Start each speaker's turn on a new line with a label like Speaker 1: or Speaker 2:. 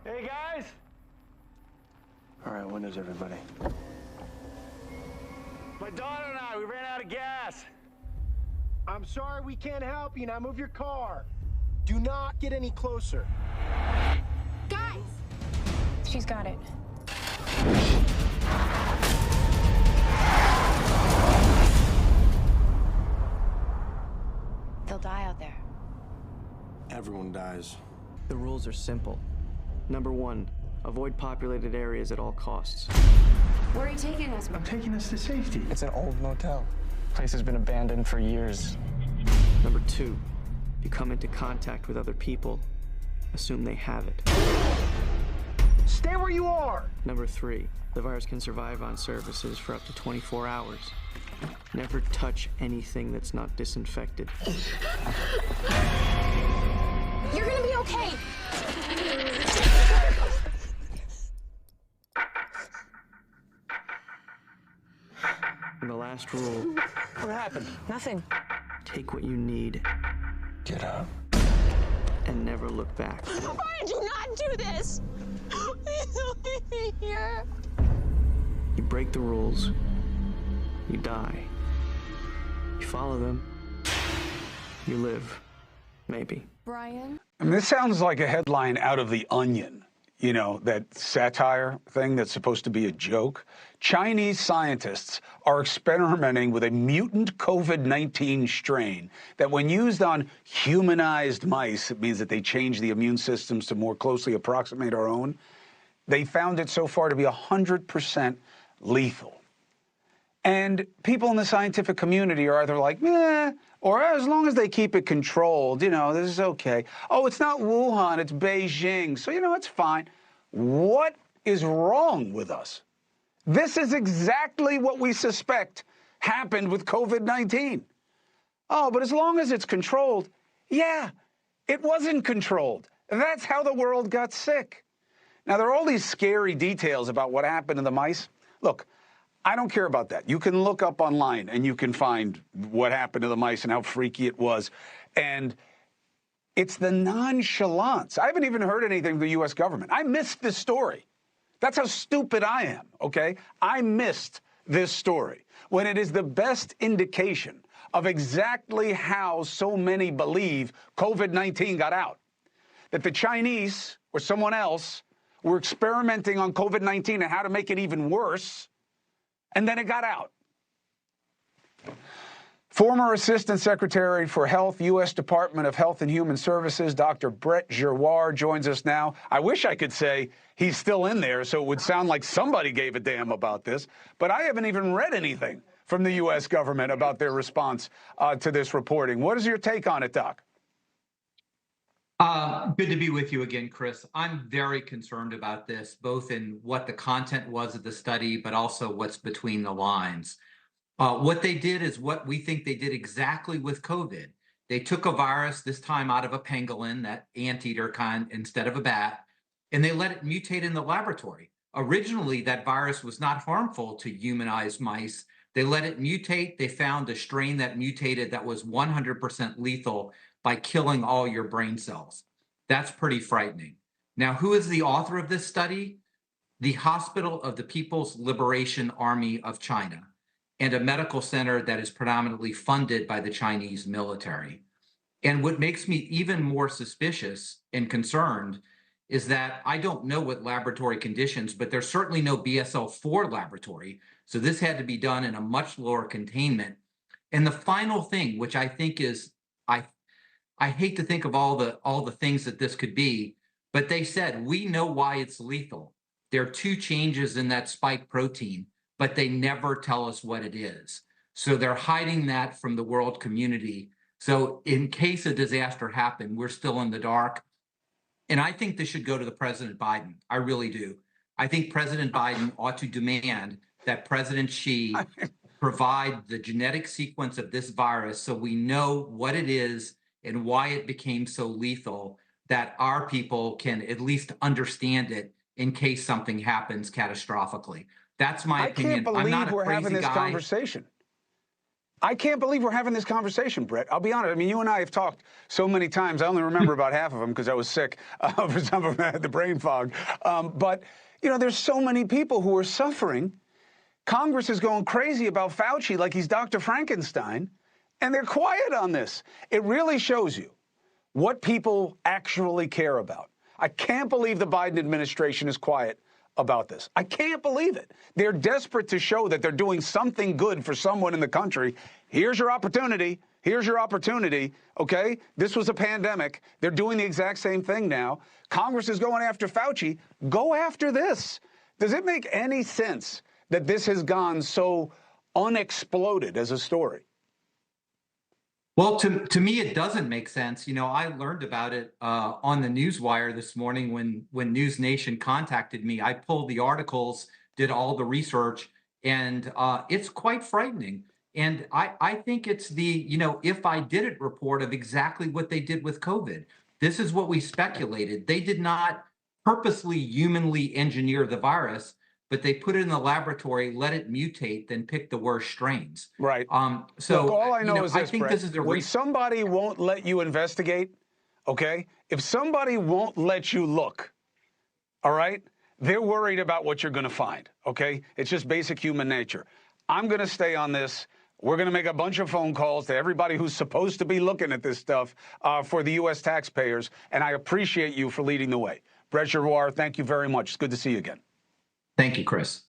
Speaker 1: Hey, guys!
Speaker 2: All right, when is everybody?
Speaker 1: My daughter and I, we ran out of gas.
Speaker 3: I'm sorry we can't help you. Now move your car. Do not get any closer.
Speaker 4: Guys! She's got it. They'll die out there.
Speaker 2: Everyone dies.
Speaker 5: The rules are simple. Number 1, avoid populated areas at all costs.
Speaker 4: Where are you taking us?
Speaker 1: I'm taking us to safety.
Speaker 2: It's an old motel.
Speaker 5: Place has been abandoned for years. Number 2, if you come into contact with other people, assume they have it.
Speaker 3: Stay where you are.
Speaker 5: Number 3, the virus can survive on surfaces for up to 24 hours. Never touch anything that's not disinfected.
Speaker 4: You're gonna be okay.
Speaker 5: And the last rule,
Speaker 3: What happened?
Speaker 4: Nothing.
Speaker 5: take what you need
Speaker 2: Get up.
Speaker 5: and never look back.
Speaker 4: Why did you not do this? Please don't leave me here.
Speaker 5: You break the rules, you die. You follow them, you live. Maybe.
Speaker 4: Brian?
Speaker 6: I mean, this sounds like a headline out of The Onion, you know, that satire thing that's supposed to be a joke. Chinese scientists are experimenting with a mutant COVID-19 strain that when used on humanized mice, it means that they change the immune systems to more closely approximate our own. They found it so far to be 100% lethal. And people in the scientific community are either like, meh, or as long as they keep it controlled, you know, this is okay. Oh, it's not Wuhan, it's Beijing, so, you know, it's fine. What is wrong with us? This is exactly what we suspect happened with COVID-19. Oh, but as long as it's controlled, yeah, it wasn't controlled. That's how the world got sick. Now, there are all these scary details about what happened to the mice. Look, I don't care about that. You can look up online and you can find what happened to the mice and how freaky it was. And it's the nonchalance. I haven't even heard anything from the U.S. government. I missed this story. That's how stupid I am, okay? I missed this story when it is the best indication of exactly how so many believe COVID-19 got out. That the Chinese or someone else were experimenting on COVID-19 and how to make it even worse. And then it got out. Former Assistant Secretary for Health, U.S. Department of Health and Human Services, Dr. Brett Giroir joins us now. I wish I could say he's still in there, so it would sound like somebody gave a damn about this. But I haven't even read anything from the U.S. government about their response to this reporting. What is your take on it, Doc?
Speaker 7: Good to be with you again, Chris. I'm very concerned about this, both in what the content was of the study, but also what's between the lines. What they did is what we think they did exactly with COVID. They took a virus, this time out of a pangolin, that anteater kind, instead of a bat, and they let it mutate in the laboratory. Originally, that virus was not harmful to humanized mice. They let it mutate. They found a strain that mutated that was 100% lethal by killing all your brain cells. That's pretty frightening. Now, who is the author of this study? The Hospital of the People's Liberation Army of China, and a medical center that is predominantly funded by the Chinese military. And what makes me even more suspicious and concerned is that I don't know what laboratory conditions, but there's certainly no BSL-4 laboratory. So this had to be done in a much lower containment. And the final thing, which I think is, I hate to think of all the things that this could be, but they said, we know why it's lethal. There are 2 changes in that spike protein, but they never tell us what it is. So they're hiding that from the world community. So in case a disaster happened, we're still in the dark. And I think this should go to the President Biden. I really do. I think President Biden ought to demand that President Xi provide the genetic sequence of this virus so we know what it is and why it became so lethal, that our people can at least understand it in case something happens catastrophically. That's my opinion.
Speaker 6: I can't believe
Speaker 7: I'm not a
Speaker 6: we're
Speaker 7: crazy
Speaker 6: having this
Speaker 7: guy.
Speaker 6: conversation. I can't believe we're having this conversation, Brett. I'll be honest. I mean, you and I have talked so many times. I only remember about half of them because I was sick. For some of them, I had the brain fog. But, you know, there's so many people who are suffering. Congress is going crazy about Fauci like he's Dr. Frankenstein, and they're quiet on this. It really shows you what people actually care about. I can't believe the Biden administration is quiet about this. I can't believe it. They're desperate to show that they're doing something good for someone in the country. Here's your opportunity. Here's your opportunity. Okay? This was a pandemic. They're doing the exact same thing now. Congress is going after Fauci. Go after this. Does it make any sense that this has gone so unexploded as a story?
Speaker 7: Well, to me, it doesn't make sense. You know, I learned about it on the Newswire this morning when News Nation contacted me. I pulled the articles, did all the research, and it's quite frightening. And I think it's the, you know, if I did it report of exactly what they did with COVID. This is what we speculated. They did not purposely humanly engineer the virus, but they put it in the laboratory, let it mutate, then pick the worst strains.
Speaker 6: Right.
Speaker 7: So
Speaker 6: look, all I know is this,
Speaker 7: I think
Speaker 6: Brett,
Speaker 7: this is a
Speaker 6: when somebody won't let you investigate, okay? If somebody won't let you look, all right, they're worried about what you're going to find, okay? It's just basic human nature. I'm going to stay on this. We're going to make a bunch of phone calls to everybody who's supposed to be looking at this stuff for the U.S. taxpayers, and I appreciate you for leading the way. Brett Giroir, thank you very much. It's good to see you again.
Speaker 7: Thank you, Chris.